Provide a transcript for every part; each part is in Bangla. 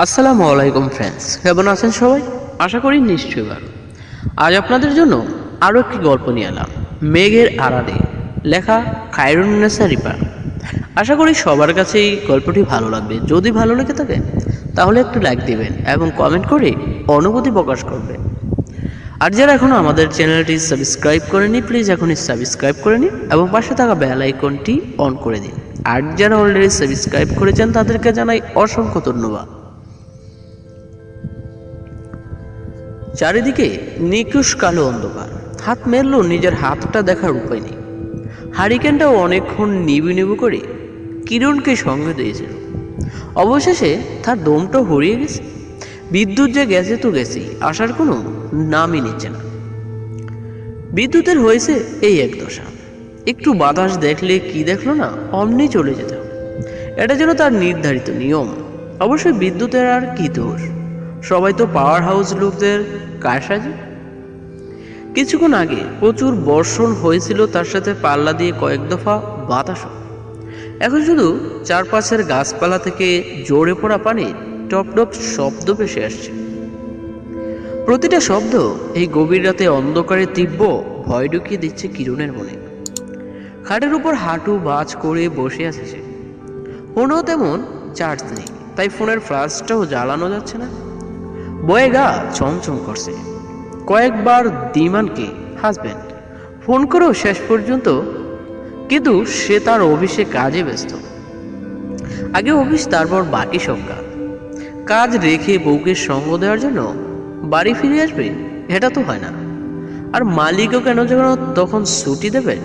আসসালামু আলাইকুম ফ্রেন্ডস, কেমন আছেন সবাই? আশা করি নিশ্চয়ই ভালো। আজ আপনাদের জন্য আরও একটি গল্প নিয়ে এলাম, মেঘের আড়ালে, লেখা খায়রুন্নেসা রিপা। আশা করি সবার কাছে এই গল্পটি ভালো লাগবে। যদি ভালো লেগে থাকে তাহলে একটু লাইক দিবেন এবং কমেন্ট করে অনুভূতি প্রকাশ করবেন। আর যারা এখনও আমাদের চ্যানেলটি সাবস্ক্রাইব করেনি, প্লিজ এখনই সাবস্ক্রাইব করে নিন এবং পাশে থাকা বেল আইকনটি অন করে দিন। আর যারা অলরেডি সাবস্ক্রাইব করেছেন তাদেরকে জানাই অসংখ্য ধন্যবাদ। চারিদিকে নিকুশ কালো অন্ধকার। হাত মেলল, নিজের হাতটা দেখার উপায় নেই। হারিকেনটাও অনেকক্ষণ নিবু নিবু করে কিরণকে সঙ্গে দিয়েছিল। অবশেষে তার দমটা হরিয়ে গেছে। বিদ্যুৎ যে গেছে তো গেছেই, আসার কোনো নামই নিচ্ছে না। বিদ্যুতের হয়েছে এই এক দশা, একটু বাতাস দেখলে কি দেখলো না অমনি চলে যেতে হবে। এটা যেন তার নির্ধারিত নিয়ম। অবশ্যই বিদ্যুতের আর কি দোষ, সবাই তো পাওয়ার হাউস লোকদের কারসাজি। কিছুক্ষণ আগে প্রচুর বর্ষণ হয়েছিল, তার সাথে পাল্লা দিয়ে কয়েক দফা বাতাসও। এখন শুধু চারপাশের গাছপালা থেকে জোরে পড়া পানি টপ টপ শব্দ ভেসে আসছে। প্রতিটা শব্দ এই গভীর রাতে অন্ধকারে তীব্র ভয় ঢুকিয়ে দিচ্ছে কিরণের মনে। খাটের উপর হাঁটু বাজ করে বসে আছে সে। ফোনও তেমন চার্জ নেই, তাই ফোনের ফ্ল্যাশটাও জ্বালানো যাচ্ছে না। বয়ে গা চমচম করছে। কয়েকবার দিমানকে হাজব্যান্ড ফোন করেও শেষ পর্যন্ত, কিন্তু সে তার অফিসে কাজে ব্যস্ত। আগে অফিস, তারপর বাকি সব কাজ রেখে বউকে সঙ্গ দেওয়ার জন্য বাড়ি ফিরে আসবে, এটা তো হয় না। আর মালিকও কেন যেন তখন ছুটি দেবেন।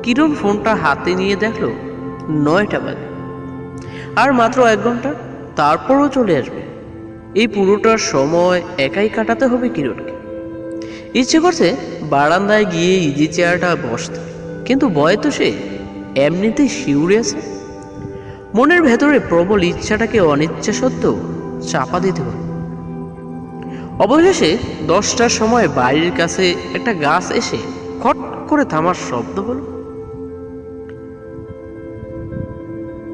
কিরণ ফোনটা হাতে নিয়ে দেখলো 9টা বাজে। আর মাত্র 1 ঘন্টা, তারপরও চলে আসবে। এই পুরোটার সময় একাই কাটাতে হবে কিরণকে। ইচ্ছে করছে বারান্দায় গিয়ে ইজি চেয়ারটা বসতে, কিন্তু ভয় তো সে এমনিতেই শিউরে আছে। মনের ভেতরে প্রবল ইচ্ছাটাকে অনিচ্ছা সত্ত্বেও চাপা দিতে হবে। অবশেষে 10টার সময় বাড়ির কাছে একটা গাছ এসে খট করে থামার শব্দ হলো।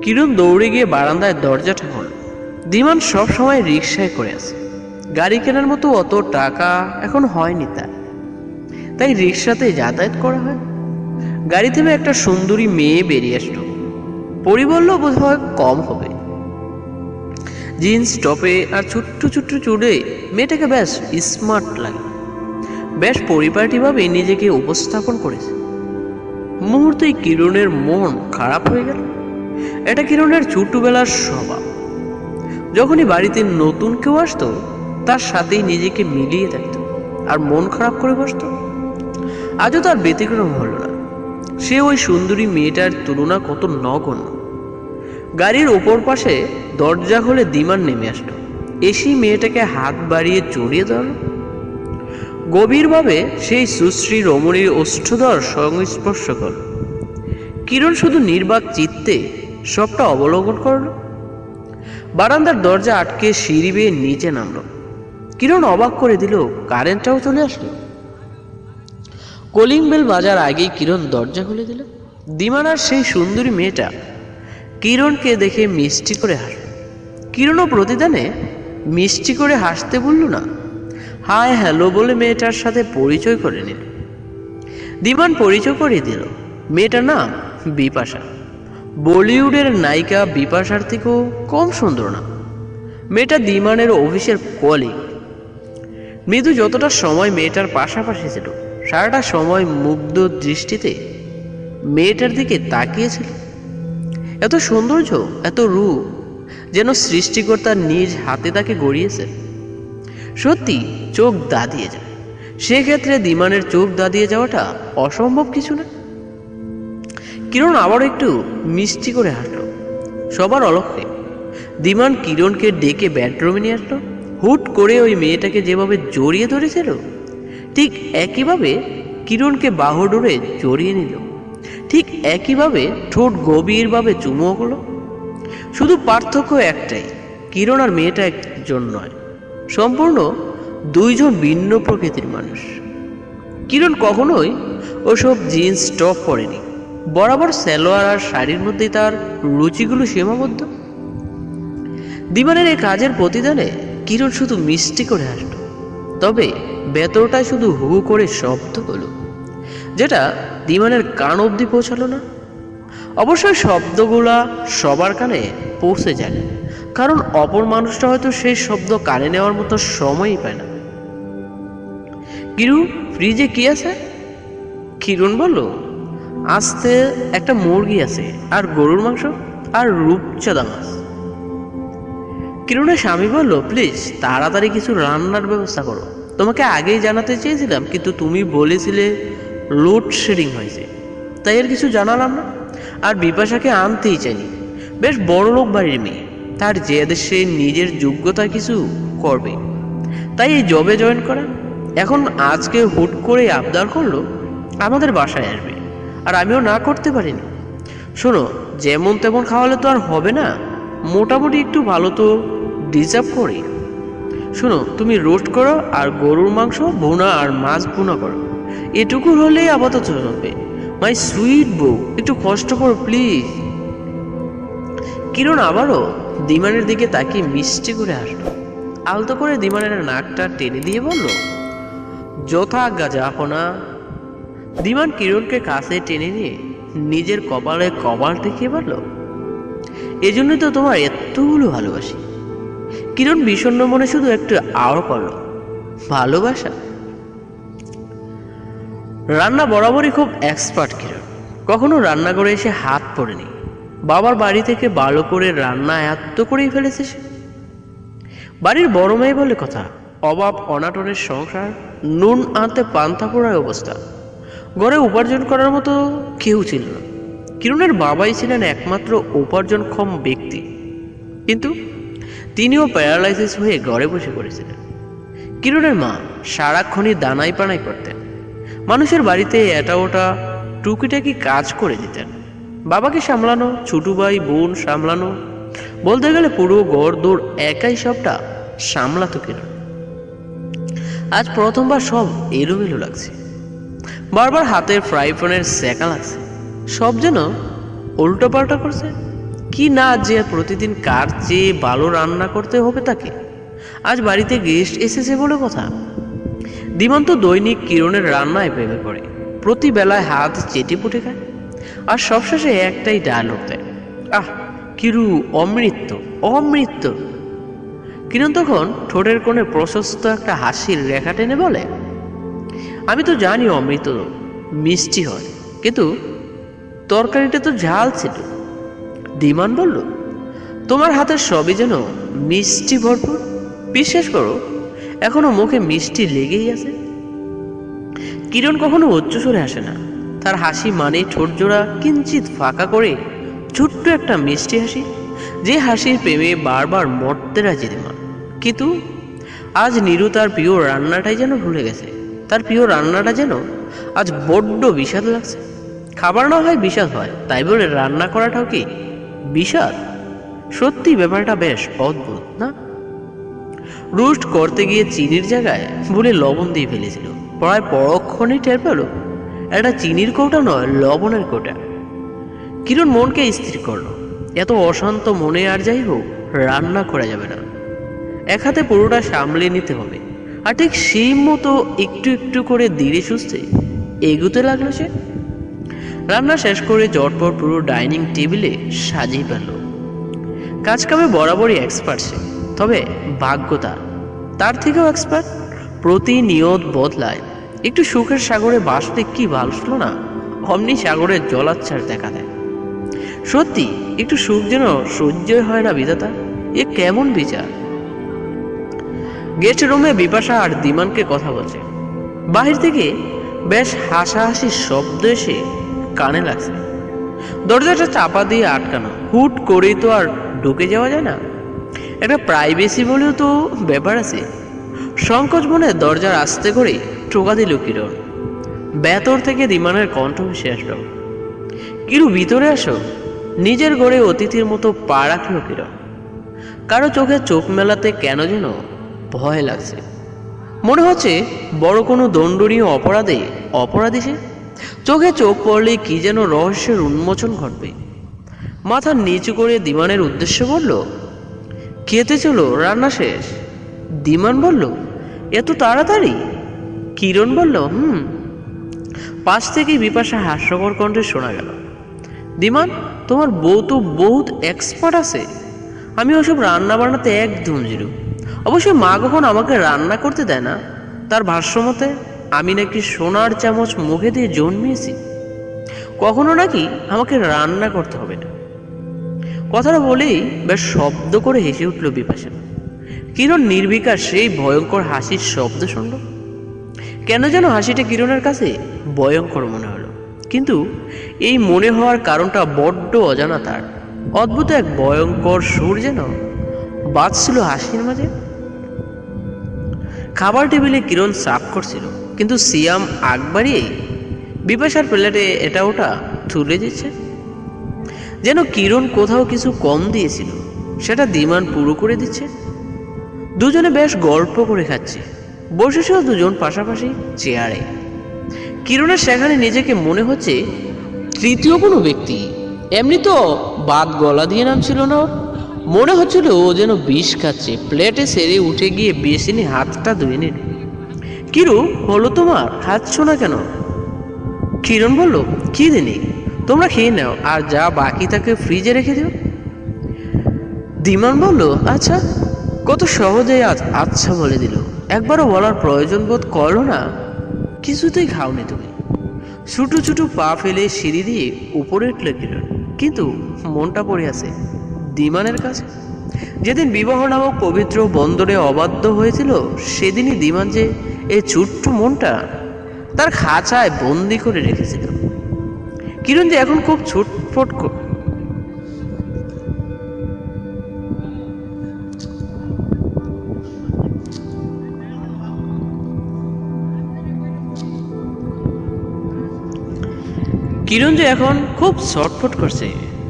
কিরণ দৌড়ে গিয়ে বারান্দায় দরজাটা হল। দিমান সব সময় রিকশায় করে আছে। গাড়ি কেনার মতো অত টাকা এখন হয়নি তাই রিকশাতে যাতায়াত করা হয়। গাড়ি থেকে একটা সুন্দরী মেয়ে বেরিয়ে আসলো। পরিবল্ল বোধ হয় কম হবে, জিন্স টপে আর ছোট্ট ছোট্ট চুলে মেয়েটাকে বেশ স্মার্ট লাগে। বেশ পরিপাটিভাবে নিজেকে উপস্থাপন করেছে। মুহূর্তেই কিরণের মন খারাপ হয়ে গেল। এটা কিরণের ছোট্টবেলার স্বভাব। যখনই বাড়িতে নতুন কেউ আসতো তার সাথেই নিজেকে মিলিয়ে থাকত আর মন খারাপ করে বসত। আজও তার ব্যতিক্রম হলো না। সে ওই সুন্দরী মেয়েটার তুলনা কত নগণ্য। গাড়ির ওপর পাশে দরজা খুলে দিমান নেমে আসলো। এসেই মেয়েটাকে হাত বাড়িয়ে জড়িয়ে ধরল। গভীরভাবে সেই সুশ্রী রমণীর ওষ্ঠধর সংস্পর্শ করল। কিরণ শুধু নির্বাক চিত্তে সবটা অবলোকন করল। বারান্দার দরজা আটকে সিঁড়ি বেয়ে নিচে নামলো। কিরণ অবাক করে দিল, কারেন্টটাও চলে আসলো। কলিং বেল বাজার আগেই কিরণ দরজা খুলে দিল। দিমান আর সেই সুন্দরী মেয়েটা কিরণকে দেখে মিষ্টি করে হাসল। কিরণও প্রতিদানে মিষ্টি করে হাসতে বলল না, হাই হ্যালো বলে মেয়েটার সাথে পরিচয় করে নিল। দিমান পরিচয় করিয়ে দিল, মেয়েটার নাম বিপাশা। বলিউডের নায়িকা বিপাশার থেকেও কম সুন্দর না। মেয়েটা দিমানের অফিসের কলিগ। মৃদু যতটা সময় মেয়েটার পাশাপাশি ছিল, সারাটা সময় মুগ্ধ দৃষ্টিতে মেয়েটার দিকে তাকিয়েছিল। এত সৌন্দর্য, এত রূপ, যেন সৃষ্টিকর্তা নিজ হাতে তাকে গড়িয়েছে। সত্যি চোখ দাঁড়িয়ে যায়। সেক্ষেত্রে দিমানের চোখ দাঁড়িয়ে যাওয়াটা অসম্ভব কিছু না। কিরণ আবার একটু মিষ্টি করে হাসলো। সবার অলক্ষ্যে দিমান কিরণকে ডেকে বেডরুমে নিয়ে আসলো। হুট করে ওই মেয়েটাকে যেভাবে জড়িয়ে ধরেছিল, ঠিক একইভাবে কিরণকে বাহুডোরে জড়িয়ে নিল। ঠিক একইভাবে ঠোঁট গভীরভাবে চুমুও করল। শুধু পার্থক্য একটাই, কিরণ আর মেয়েটা একজন নয়, সম্পূর্ণ দুইজন ভিন্ন প্রকৃতির মানুষ। কিরণ কখনোই ওসব জিন্স টপ পরেনি। বরাবর সালোয়ার আর শাড়ির মধ্যেই তার রুচিগুলো সীমাবদ্ধ। দিমানের এই কাজের প্রতিদানে কিরণ শুধু মিষ্টি করে হাসল, তবে ভেতরটায় শুধু হু হু করে শব্দ হলো, যেটা দিমানের কান অবধি পৌঁছালো না। অবশ্যই শব্দগুলা সবার কানে পৌঁছে যায় না, কারণ অপর মানুষটা হয়তো সেই শব্দ কানে নেওয়ার মতো সময়ই পায় না। কিরু, ফ্রিজে কি আছে? কিরণ বলল, আস্তে একটা মুরগি আছে, আর গরুর মাংস, আর রূপচাঁদা মাছ। কিরণের স্বামী বলল, প্লিজ তাড়াতাড়ি কিছু রান্নার ব্যবস্থা করো। তোমাকে আগেই জানাতে চেয়েছিলাম, কিন্তু তুমি বলেছিলে লোডশেডিং হয়েছে, তাই আর কিছু জানালাম না। আর বিপাশাকে আনতেই চাইনি, বেশ বড় লোক বাড়ির মেয়ে, তার যে দেশে নিজের যোগ্যতা কিছু করবে, তাই এই জবে জয়েন করা। এখন আজকে হুট করে আবদার করলো আমাদের বাসায় আসবে, আর আমিও না করতে পারিনি। শোনো, যেমন তেমন খাওয়ালে তো আর হবে না, মোটামুটি একটু ভালো তো ডিজার্ভ করি। শোনো, তুমি রোস্ট করো, আর গরুর মাংস ভুনা আর মাছ ভুনা করো, এটুকু হলেই আপাতত চলবে। মাই সুইট বউ, একটু কষ্ট করো প্লিজ। কিরণ আবারও দিমানের দিকে তাকিয়ে মিষ্টি করে হাসল, আলতো করে দিমানের নাকটা টেনে দিয়ে বলল, যথাজ্ঞা জাহাপনা। দিমান কিরণকে কাছে টেনে নিয়ে নিজের কপালে কপাল ঠেকিয়ে বলল, এজন্যই তো তোমার এতগুলো ভালোবাসি। কিরণ বিষণ্ণ মনে শুধু একটু আওড় করল, ভালোবাসা? রান্না বরাবরই খুব এক্সপার্ট কিরণ, কখনো রান্না করে এসে হাত পড়েনি। বাবার বাড়ি থেকে ভালো করে রান্না এত করেই ফেলেছে সে। বাড়ির বড় মেয়ে বলে কথা, অভাব অনাটনের সংসার, নুন আনতে পান্তা পোড়ার অবস্থা, ঘরে উপার্জন করার মতো কেউ ছিল না। কিরণের বাবাই ছিলেন একমাত্র উপার্জনক্ষম ব্যক্তি, কিন্তু তিনিও প্যারালাইসিস হয়ে ঘরে বসে পড়েছিলেন। কিরণের মা সারাক্ষণই দানাই পানাই করতেন, মানুষের বাড়িতে এটা ওটা টুকিটাকি কাজ করে দিতেন। বাবাকে সামলানো, ছোট ভাই বোন সামলানো, বলতে গেলে পুরো ঘর দৌড় একাই সবটা সামলাতো কিরণ। আজ প্রথমবার সব এলোমেলো লাগছে, বারবার হাতের ফ্রাই প্যানের সেকা লাগছে, সব যেন উল্টো পাল্টা করছে। কি না যে প্রতিদিন কার চেয়ে ভালো রান্না করতে হবে তাকে। আজ বাড়িতে গেস্ট এসেছে বলে কথা। দিমান তো দৈনিক কিরণের রান্নায় প্রেমে পড়ে, প্রতি বেলায় হাত চেটে পুটে খায়, আর সবশেষে একটাই ডায়লগ দেয়, আহ কিরু অমৃত অমৃত। কিরণ তখন ঠোঁটের কোণে প্রশস্ত একটা হাসির রেখা টেনে বলে, আমি তো জানি অমৃত মিষ্টি হয়, কিন্তু তরকারিটা তো ঝাল ছিল। দিমান বলল, তোমার হাতের সবই যেন মিষ্টি ভরপুর, বিশ্বাস করো এখনো মুখে মিষ্টি লেগেই আছে। কিরণ কখনো উচ্চস্বরে হাসে না, তার হাসি মানে ঠোঁট জোড়া কিঞ্চিত ফাঁকা করে ছোট্ট একটা মিষ্টি হাসি, যে হাসির প্রেমে বারবার মরতে রাজি দিমান। কিন্তু আজ নীরু তার প্রিয় রান্নাটাই যেন ভুলে গেছে। তার প্রিয় রান্নাটা যেন আজ বড্ড বিষাদ লাগছে। খাবার না হয় বিষাদ হয়, তাই বলে রান্না করাটাও কি বিষাদ? সত্যি ব্যাপারটা বেশ অদ্ভুত না? রোস্ট করতে গিয়ে চিনির জায়গায় ভুলে লবণ দিয়ে ফেলেছিল, প্রায় পরক্ষণেই টের পেল এটা চিনির কৌটা নয়, লবণের কৌটা। কিরণ মনকে স্থির করলো, এত অশান্ত মনে আর যাই হোক রান্না করা যাবে না, এক হাতে পুরোটা সামলে নিতে হবে। আর ঠিক সেই মতো একটু একটু করে ধীরে সুস্থে এগুতে লাগলো সে। রান্না শেষ করে জটপট পুরো ডাইনিং টেবিলে সাজিয়ে ফেলল। কাজ কামে বরাবরই এক্সপার্ট সে, তবে ভাগ্য তার থেকেও এক্সপার্ট। প্রতিনিয়ত বদলায়। একটু সুখের সাগরে বাসতে কি ভালো না, অমনি সাগরের জলাচ্ছ্বাস দেখা দেয়। সত্যি একটু সুখ যেন সহ্যই হয় না বিধাতা, এ কেমন বিচার। গেস্ট রুমে বিপাশা আর দিমানকে কথা বলছে, বাহির থেকে বেশ হাসাহাসির শব্দ এসে কানে লাগছে। দরজাটা চাপা দিয়ে আটকানো, হুট করেই তো আর ঢুকে যাওয়া যায় না, একটা প্রাইভেসি বলেও তো ব্যাপার আছে। সংকোচ মনে দরজার আস্তে করে টোকা দিল কিরণ। ভেতর থেকে দিমানের কণ্ঠ ভেসে আসলো, কিরু ভিতরে আসো। নিজের ঘরে অতিথির মতো পা রাখল কিরণ। কারো চোখে চোখ মেলাতে কেন যেন ভয় লাগছে, মনে হচ্ছে বড় কোনো দণ্ডনীয় অপরাধী সে। চোখে চোখ পড়লে কি যেন রহস্যের উন্মোচন ঘটবে। মাথা নিচু করে দিমানের উদ্দেশ্যে বলল, খেতে চলো, রান্না শেষ। ধীমান বলল, এত তাড়াতাড়ি? কিরণ বলল, পাশ থেকেই বিপাশা হাস্যকর কণ্ঠে শোনা গেল, ধীমান, তোমার বউ তো বহুত এক্সপার্ট আছে। আমি ওসব রান্না বান্নাতে একদম জিরো। অবশ্যই মা কখন আমাকে রান্না করতে দেয় না। তার ভাষ্য মতে আমি নাকি সোনার চামচ মুখে দিয়ে জন্মিয়েছি, কখনো নাকি আমাকে রান্না করতে হবে না। কথাটা বলেই বেশ শব্দ করে হেসে উঠল বিপাশা। কিরণ নির্বিকার সেই ভয়ঙ্কর হাসির শব্দ শুনল। কেন যেন হাসিটা কিরণের কাছে ভয়ঙ্কর মনে হলো, কিন্তু এই মনে হওয়ার কারণটা বড্ড অজানা। তার অদ্ভুত এক ভয়ঙ্কর সুর যেন বাজছিল হাসির মাঝে। খাবার টেবিলে কিরণ সাফ করছিল, কিন্তু সিয়াম আগ বাড়িয়ে বিপাশার প্লেটে এটা ওটা তুলে দিচ্ছে, যেন কিরণ কোথাও কিছু কম দিয়েছিল সেটা ধীমান পুরো করে দিচ্ছে। দুজনে বেশ গল্প করে খাচ্ছে, বসেছিল দুজন পাশাপাশি চেয়ারে। কিরণের সেখানে নিজেকে মনে হচ্ছে তৃতীয় কোনো ব্যক্তি। এমনি তো বাদ গলা দিয়ে নামছিল না ওর। মনে হচ্ছিল ও যেন বিষ খাচ্ছে। প্লেটে সেরে উঠে গিয়ে বেসিনে হাতটা ধুয়ে নিল। কিরু, হলো তোমার? খাচ্ছ না কেন? কিরণ বলল, খিদে নেই, তোমরা খেয়ে নাও, আর যা বাকি তাকে ফ্রিজে রেখে দিও। ধীমান বলল, আচ্ছা। কত সহজে আচ্ছা বলে দিল, একবারও বলার প্রয়োজন বোধ করলো না। কিছুতেই খাওনি তুমি। ছুটু ছুটু পা ফেলে সিঁড়ি দিয়ে উপরে উঠল কিরণ, কিন্তু মনটা পড়ে আছে ধীমানের কাছে। যেদিন বিবাহ নামক পবিত্র বন্দরে অবাধ্য হয়েছিল, সেদিনই ধীমান যে এই ছোট্ট মনটা তার খাঁচায় বন্দি করে রেখেছিল। কিরণ যে এখন খুব ছুটফট কিরণ যে এখন খুব ছটফট করছে।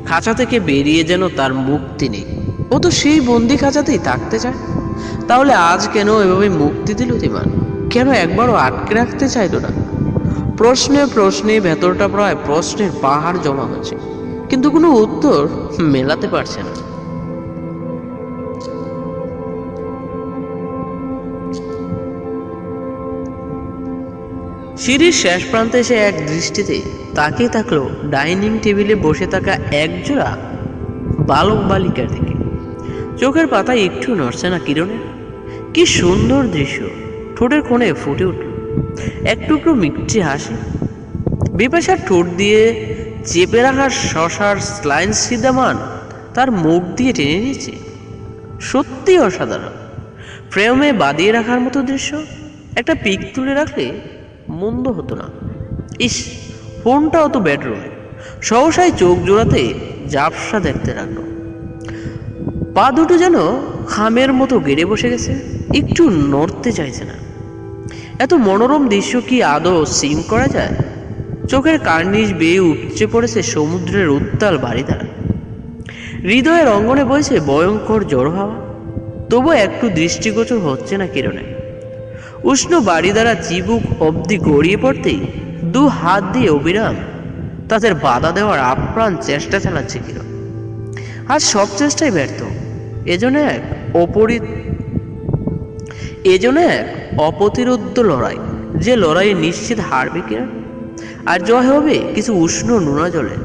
খাঁচা থেকে বেরিয়ে যেন তার মুক্তি নেই। ও তো সেই বন্দি খাঁচাতেই থাকতে চায়। তাহলে আজ কেন এভাবে মুক্তি দিল ধীমান? কেন একবারও আটকে রাখতে চাইল না? প্রশ্নে প্রশ্নে ভেতরটা প্রায় প্রশ্নের পাহাড় জমা হচ্ছে, কিন্তু কোনো উত্তর মেলাতে পারছে না। সিঁড়ির শেষ প্রান্তে এসে এক দৃষ্টিতে তাকিয়ে থাকলো ডাইনিং টেবিলে বসে থাকা একজোড়া বালক বালিকার দিকে। চোখের পাতা একটু নড়ছে না কিরণের। কি সুন্দর দৃশ্য! ঠোঁটের কোণে ফুটে উঠল এক টুকরো মিষ্টি হাসি। বিপাশার ঠোঁট দিয়ে চেপে রাখা শশার স্লাইন সিদামান তার মুখ দিয়ে টেনে নিয়েছে। সত্যি অসাধারণ, ফ্রেমে বাঁধিয়ে রাখার মতো দৃশ্য। একটা পিক তুলে রাখলে মন্দ হতো না। ইস, ফোনটাও তো বেডরুমে। সহসাই চোখ জোড়াতে ঝাপসা দেখতে লাগলো। পা দুটো যেন খামের মতো গেড়ে বসে গেছে, একটু নড়তে চাইছে না। এত মনোরম দৃশ্য কি আদৌ সিম করা যায়? চোখের কার্নিশ বেয়ে উপচে পড়েছে সমুদ্রের উত্তাল বাড়ি দ্বারা। হৃদয়ের অঙ্গনে বইছে ভয়ঙ্কর জড় হাওয়া, তবু একটু দৃষ্টিগোচর হচ্ছে না কিরণে। উষ্ণ বাড়ি দ্বারা চিবুক অবধি গড়িয়ে পড়তেই দু হাত দিয়ে অবিরাম তাদের বাধা দেওয়ার আপ্রাণ চেষ্টা চালাচ্ছে কিরণ। আজ সব চেষ্টাই ব্যর্থ। এজন্য এক অপ্রতিরোধ্য লড়াই, যে লড়াই নিশ্চিত হারবে কিরণ। আর জয় হবে কিছু উষ্ণ নোনা জলে।